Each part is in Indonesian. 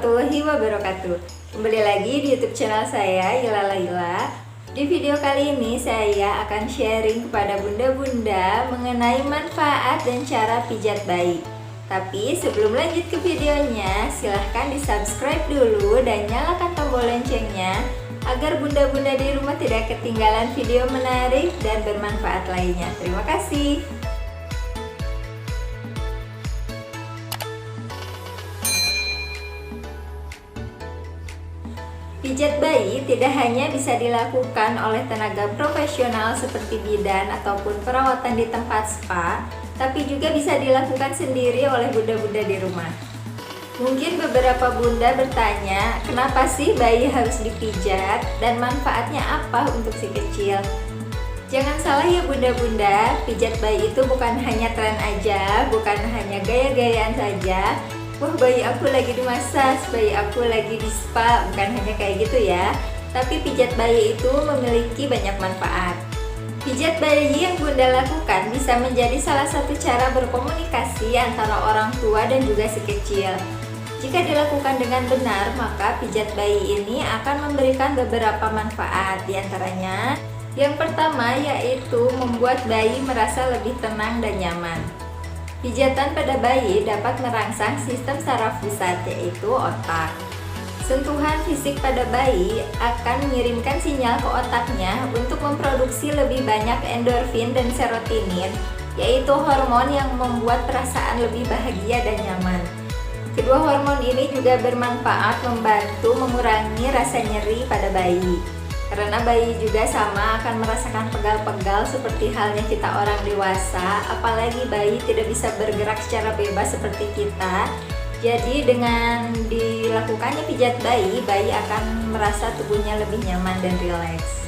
warahmatullahi wabarakatuh. Kembali lagi di YouTube channel saya, Ila Laila. Di video kali ini saya akan sharing kepada bunda-bunda mengenai manfaat dan cara pijat bayi. Tapi sebelum lanjut ke videonya, silahkan di subscribe dulu dan nyalakan tombol loncengnya agar bunda-bunda di rumah tidak ketinggalan video menarik dan bermanfaat lainnya. Terima kasih. Pijat bayi tidak hanya bisa dilakukan oleh tenaga profesional seperti bidan ataupun perawatan di tempat spa, tapi juga bisa dilakukan sendiri oleh bunda-bunda di rumah. Mungkin beberapa bunda bertanya, kenapa sih bayi harus dipijat dan manfaatnya apa untuk si kecil? Jangan salah ya bunda-bunda, pijat bayi itu bukan hanya tren aja, bukan hanya gaya-gayaan saja. Wah, bayi aku lagi dimasas, bayi aku lagi di spa, bukan hanya kayak gitu ya. Tapi pijat bayi itu memiliki banyak manfaat. Pijat bayi yang bunda lakukan bisa menjadi salah satu cara berkomunikasi antara orang tua dan juga si kecil. Jika dilakukan dengan benar, maka pijat bayi ini akan memberikan beberapa manfaat. Di antaranya, yang pertama yaitu membuat bayi merasa lebih tenang dan nyaman. Pijatan pada bayi dapat merangsang sistem saraf pusat, yaitu otak. Sentuhan fisik pada bayi akan mengirimkan sinyal ke otaknya untuk memproduksi lebih banyak endorfin dan serotonin, yaitu hormon yang membuat perasaan lebih bahagia dan nyaman. Kedua hormon ini juga bermanfaat membantu mengurangi rasa nyeri pada bayi. Karena bayi juga sama akan merasakan pegal-pegal seperti halnya kita orang dewasa, apalagi bayi tidak bisa bergerak secara bebas seperti kita. Jadi dengan dilakukannya pijat bayi, bayi akan merasa tubuhnya lebih nyaman dan rileks.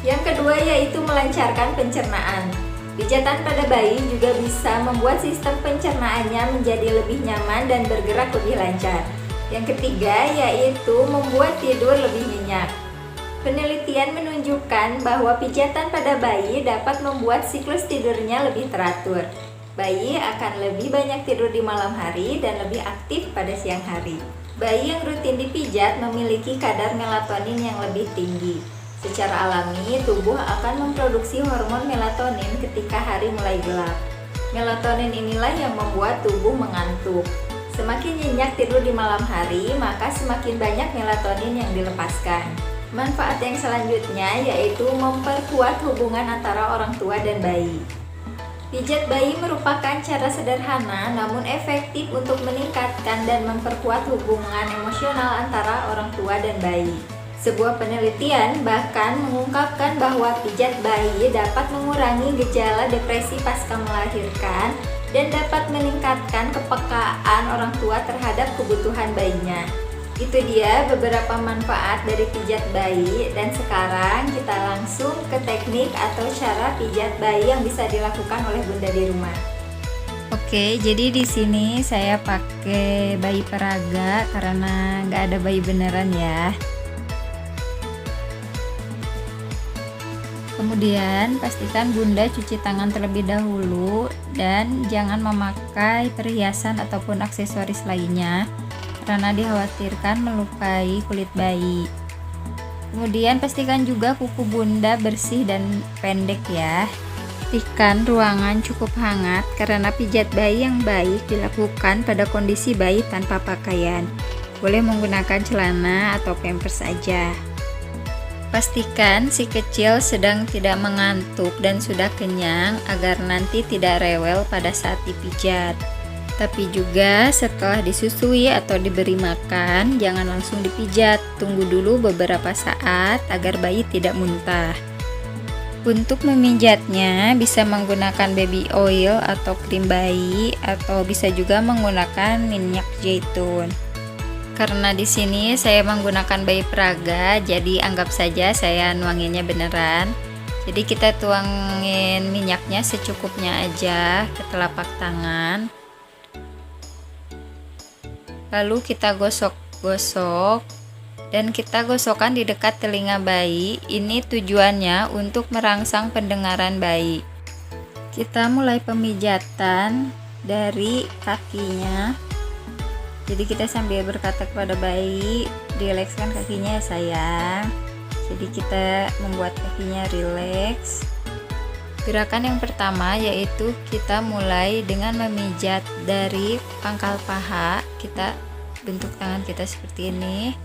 Yang kedua yaitu melancarkan pencernaan. Pijatan pada bayi juga bisa membuat sistem pencernaannya menjadi lebih nyaman dan bergerak lebih lancar. Yang ketiga yaitu membuat tidur lebih nyenyak. Penelitian menunjukkan bahwa pijatan pada bayi dapat membuat siklus tidurnya lebih teratur. Bayi akan lebih banyak tidur di malam hari dan lebih aktif pada siang hari. Bayi yang rutin dipijat memiliki kadar melatonin yang lebih tinggi. Secara alami, tubuh akan memproduksi hormon melatonin ketika hari mulai gelap. Melatonin inilah yang membuat tubuh mengantuk. Semakin nyenyak tidur di malam hari, maka semakin banyak melatonin yang dilepaskan. Manfaat yang selanjutnya yaitu memperkuat hubungan antara orang tua dan bayi. Pijat bayi merupakan cara sederhana namun efektif untuk meningkatkan dan memperkuat hubungan emosional antara orang tua dan bayi. Sebuah penelitian bahkan mengungkapkan bahwa pijat bayi dapat mengurangi gejala depresi pasca melahirkan dan dapat meningkatkan kepekaan orang tua terhadap kebutuhan bayinya. Itu dia beberapa manfaat dari pijat bayi, dan sekarang kita langsung ke teknik atau cara pijat bayi yang bisa dilakukan oleh bunda di rumah. Oke, jadi di sini saya pakai bayi peraga karena nggak ada bayi beneran ya. Kemudian pastikan bunda cuci tangan terlebih dahulu dan jangan memakai perhiasan ataupun aksesoris lainnya karena dikhawatirkan melukai kulit bayi. Kemudian pastikan juga kuku bunda bersih dan pendek ya. Pastikan ruangan cukup hangat karena pijat bayi yang baik dilakukan pada kondisi bayi tanpa pakaian. Boleh menggunakan celana atau pampers saja. Pastikan si kecil sedang tidak mengantuk dan sudah kenyang agar nanti tidak rewel pada saat dipijat. Tapi juga setelah disusui atau diberi makan, jangan langsung dipijat. Tunggu dulu beberapa saat agar bayi tidak muntah. Untuk memijatnya bisa menggunakan baby oil atau krim bayi atau bisa juga menggunakan minyak zaitun. Karena di sini saya menggunakan bayi peraga, jadi anggap saja saya nuanginnya beneran. Jadi kita tuangin minyaknya secukupnya aja ke telapak tangan. Lalu kita gosok-gosok dan kita gosokkan di dekat telinga bayi. Ini tujuannya untuk merangsang pendengaran bayi. Kita mulai pemijatan dari kakinya Jadi kita sambil berkata kepada bayi, rilekskan kakinya ya sayang. Jadi kita membuat kakinya rileks. Gerakan yang pertama yaitu kita mulai dengan memijat dari pangkal paha. Kita bentuk tangan kita seperti ini.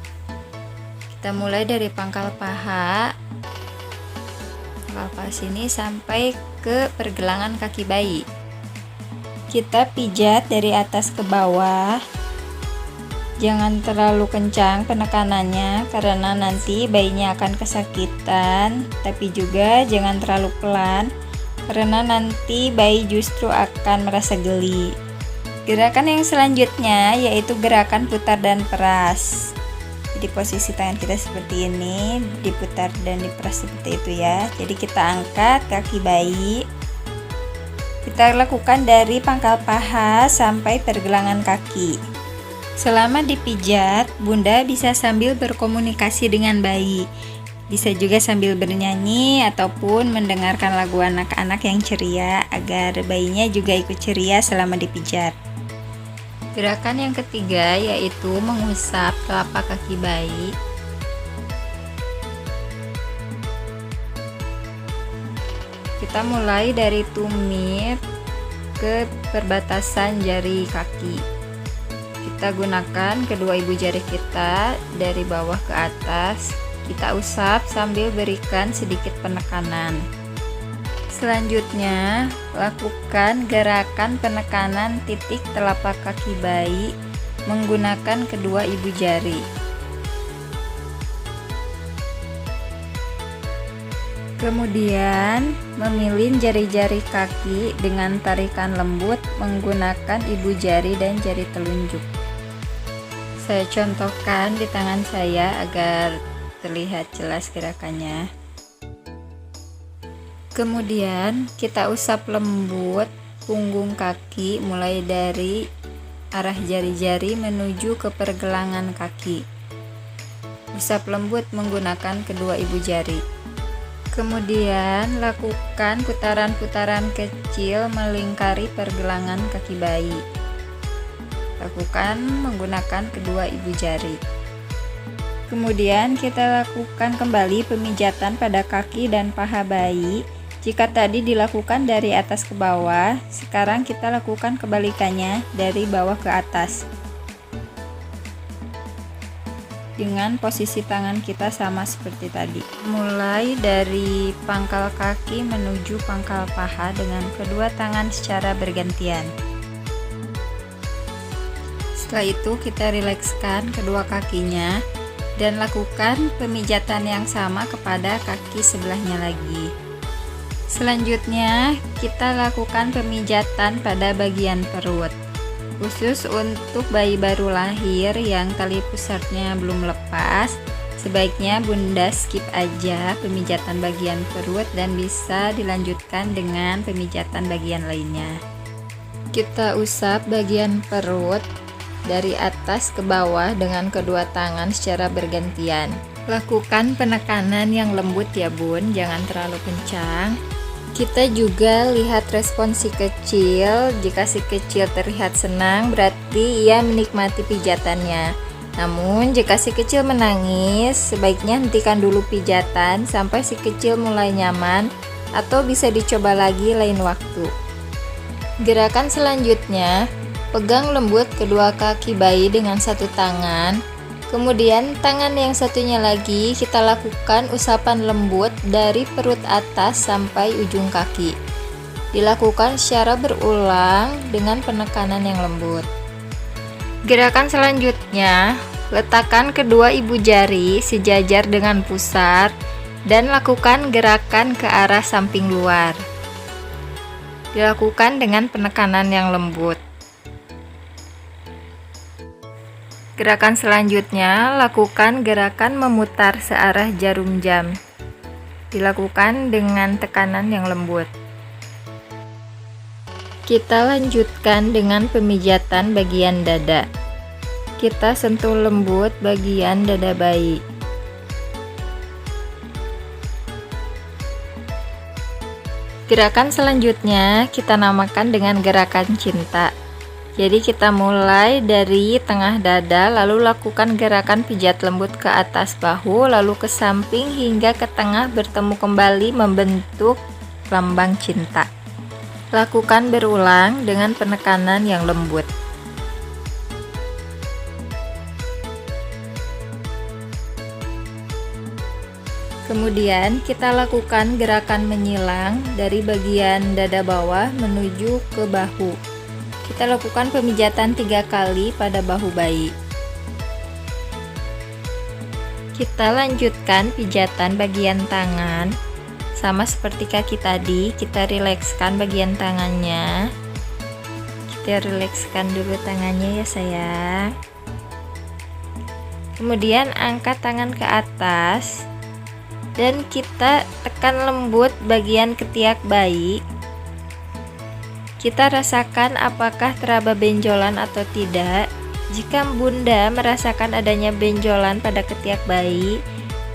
Kita mulai dari pangkal paha sini sampai ke pergelangan kaki bayi. Kita pijat dari atas ke bawah. Jangan terlalu kencang penekanannya karena nanti bayinya akan kesakitan, tapi juga jangan terlalu pelan karena nanti bayi justru akan merasa geli. Gerakan yang selanjutnya yaitu gerakan putar dan peras. Jadi posisi tangan kita seperti ini, diputar dan diperas seperti itu ya. Jadi kita angkat kaki bayi. Kita lakukan dari pangkal paha sampai pergelangan kaki. Selama dipijat, Bunda bisa sambil berkomunikasi dengan bayi. Bisa juga sambil bernyanyi ataupun mendengarkan lagu anak-anak yang ceria agar bayinya juga ikut ceria selama dipijat. Gerakan yang ketiga yaitu mengusap telapak kaki bayi. Kita mulai dari tumit ke perbatasan jari kaki. Kita gunakan kedua ibu jari kita dari bawah ke atas. Kita usap sambil berikan sedikit penekanan. Selanjutnya, lakukan gerakan penekanan titik telapak kaki bayi menggunakan kedua ibu jari. Kemudian, memilin jari-jari kaki dengan tarikan lembut menggunakan ibu jari dan jari telunjuk. Saya contohkan di tangan saya agar terlihat jelas gerakannya. Kemudian kita usap lembut punggung kaki mulai dari arah jari-jari menuju ke pergelangan kaki. Usap lembut menggunakan kedua ibu jari. Kemudian lakukan putaran-putaran kecil melingkari pergelangan kaki bayi. Lakukan menggunakan kedua ibu jari. Kemudian kita lakukan kembali pemijatan pada kaki dan paha bayi. Jika tadi dilakukan dari atas ke bawah, sekarang kita lakukan kebalikannya dari bawah ke atas. Dengan posisi tangan kita sama seperti tadi. Mulai dari pangkal kaki menuju pangkal paha dengan kedua tangan secara bergantian. Setelah itu kita rilekskan kedua kakinya dan lakukan pemijatan yang sama kepada kaki sebelahnya lagi. Selanjutnya, kita lakukan pemijatan pada bagian perut. Khusus untuk bayi baru lahir yang tali pusarnya belum lepas, sebaiknya Bunda skip aja pemijatan bagian perut dan bisa dilanjutkan dengan pemijatan bagian lainnya. Kita usap bagian perut dari atas ke bawah dengan kedua tangan secara bergantian. Lakukan penekanan yang lembut ya Bun, jangan terlalu kencang. Kita juga lihat respon si kecil. Jika si kecil terlihat senang, berarti ia menikmati pijatannya. Namun, jika si kecil menangis, sebaiknya hentikan dulu pijatan sampai si kecil mulai nyaman, atau bisa dicoba lagi lain waktu. Gerakan selanjutnya, pegang lembut kedua kaki bayi dengan satu tangan. Kemudian tangan yang satunya lagi kita lakukan usapan lembut dari perut atas sampai ujung kaki. Dilakukan secara berulang dengan penekanan yang lembut. Gerakan selanjutnya, letakkan kedua ibu jari sejajar dengan pusar dan lakukan gerakan ke arah samping luar. Dilakukan dengan penekanan yang lembut. Gerakan selanjutnya, lakukan gerakan memutar searah jarum jam. Dilakukan dengan tekanan yang lembut. Kita lanjutkan dengan pemijatan bagian dada. Kita sentuh lembut bagian dada bayi. Gerakan selanjutnya kita namakan dengan gerakan cinta. Jadi kita mulai dari tengah dada, lalu lakukan gerakan pijat lembut ke atas bahu, lalu ke samping hingga ke tengah bertemu kembali membentuk lambang cinta. Lakukan berulang dengan penekanan yang lembut. Kemudian kita lakukan gerakan menyilang dari bagian dada bawah menuju ke bahu. Kita lakukan pemijatan 3 kali pada bahu bayi. Kita lanjutkan pijatan bagian tangan. Sama seperti kaki tadi, kita rilekskan bagian tangannya. Kita rilekskan dulu tangannya ya sayang. Kemudian angkat tangan ke atas dan kita tekan lembut bagian ketiak bayi. Kita rasakan apakah teraba benjolan atau tidak. Jika Bunda merasakan adanya benjolan pada ketiak bayi,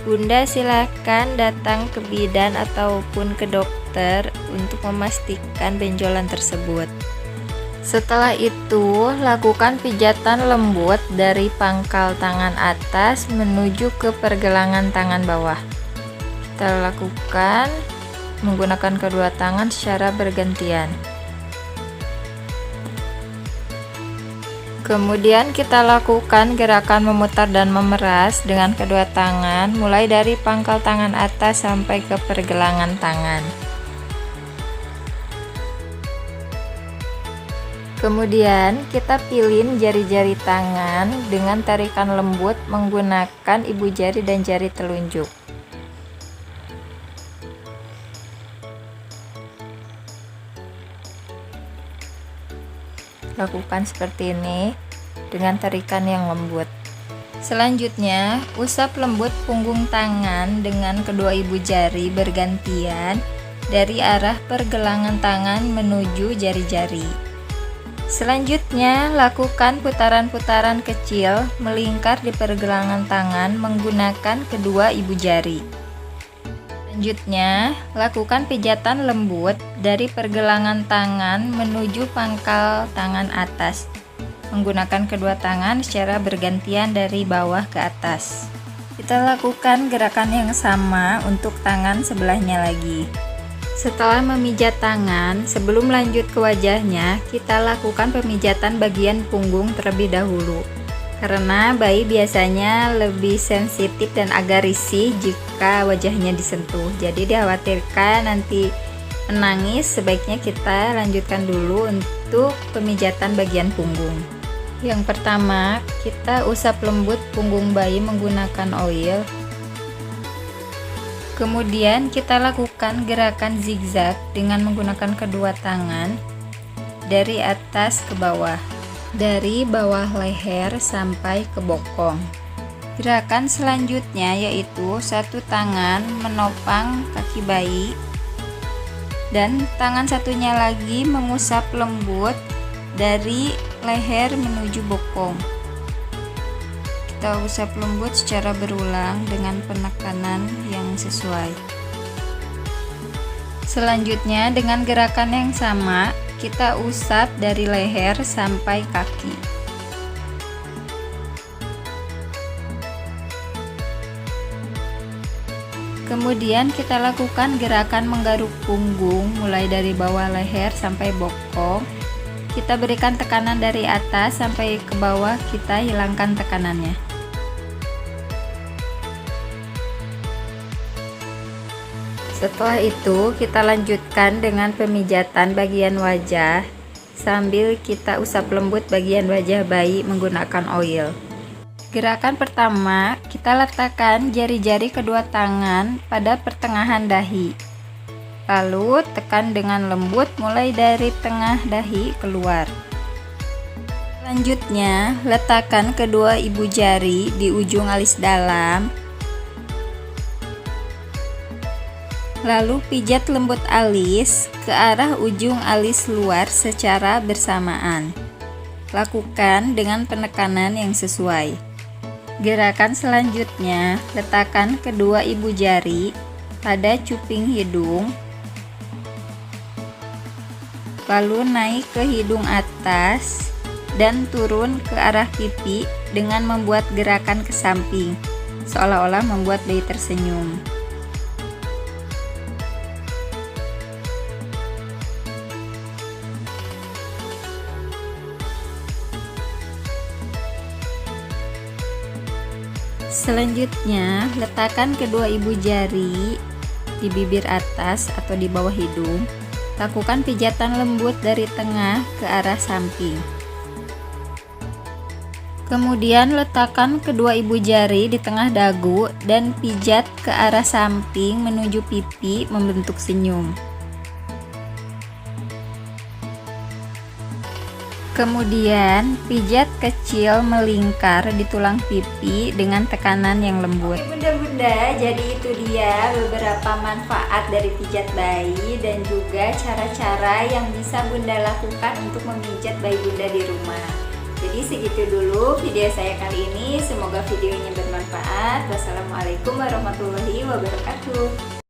Bunda silakan datang ke bidan ataupun ke dokter untuk memastikan benjolan tersebut. Setelah itu, lakukan pijatan lembut dari pangkal tangan atas menuju ke pergelangan tangan bawah. Kita lakukan menggunakan kedua tangan secara bergantian. Kemudian kita lakukan gerakan memutar dan memeras dengan kedua tangan, mulai dari pangkal tangan atas sampai ke pergelangan tangan. Kemudian kita pilin jari-jari tangan dengan tarikan lembut menggunakan ibu jari dan jari telunjuk. Lakukan seperti ini dengan tarikan yang lembut. Selanjutnya, usap lembut punggung tangan dengan kedua ibu jari bergantian dari arah pergelangan tangan menuju jari-jari. Selanjutnya, lakukan putaran-putaran kecil melingkar di pergelangan tangan menggunakan kedua ibu jari. Selanjutnya, lakukan pijatan lembut dari pergelangan tangan menuju pangkal tangan atas menggunakan kedua tangan secara bergantian dari bawah ke atas. Kita lakukan gerakan yang sama untuk tangan sebelahnya lagi. Setelah memijat tangan, sebelum lanjut ke wajahnya, kita lakukan pemijatan bagian punggung terlebih dahulu. Karena bayi biasanya lebih sensitif dan agak risih jika wajahnya disentuh. Jadi dikhawatirkan nanti menangis, sebaiknya kita lanjutkan dulu untuk pemijatan bagian punggung. Yang pertama, kita usap lembut punggung bayi menggunakan oil. Kemudian kita lakukan gerakan zigzag dengan menggunakan kedua tangan dari atas ke bawah. Dari bawah leher sampai ke bokong. Gerakan selanjutnya yaitu satu tangan menopang kaki bayi dan tangan satunya lagi mengusap lembut dari leher menuju bokong. Kita usap lembut secara berulang dengan penekanan yang sesuai. Selanjutnya dengan gerakan yang sama, kita usap dari leher sampai kaki. Kemudian kita lakukan gerakan menggaruk punggung mulai dari bawah leher sampai bokong. Kita berikan tekanan dari atas sampai ke bawah, kita hilangkan tekanannya. Setelah itu kita lanjutkan dengan pemijatan bagian wajah sambil kita usap lembut bagian wajah bayi menggunakan oil. Gerakan pertama, kita letakkan jari-jari kedua tangan pada pertengahan dahi. Lalu tekan dengan lembut mulai dari tengah dahi keluar. Selanjutnya, letakkan kedua ibu jari di ujung alis dalam. Lalu pijat lembut alis ke arah ujung alis luar secara bersamaan. Lakukan dengan penekanan yang sesuai. Gerakan selanjutnya, letakkan kedua ibu jari pada cuping hidung. Lalu naik ke hidung atas dan turun ke arah pipi dengan membuat gerakan ke samping, seolah-olah membuat bayi tersenyum. Selanjutnya, letakkan kedua ibu jari di bibir atas atau di bawah hidung. Lakukan pijatan lembut dari tengah ke arah samping. Kemudian letakkan kedua ibu jari di tengah dagu dan pijat ke arah samping menuju pipi membentuk senyum. Kemudian pijat kecil melingkar di tulang pipi dengan tekanan yang lembut. Oke bunda-bunda, jadi itu dia beberapa manfaat dari pijat bayi dan juga cara-cara yang bisa bunda lakukan untuk memijat bayi bunda di rumah. Jadi segitu dulu video saya kali ini, semoga videonya bermanfaat. Wassalamualaikum warahmatullahi wabarakatuh.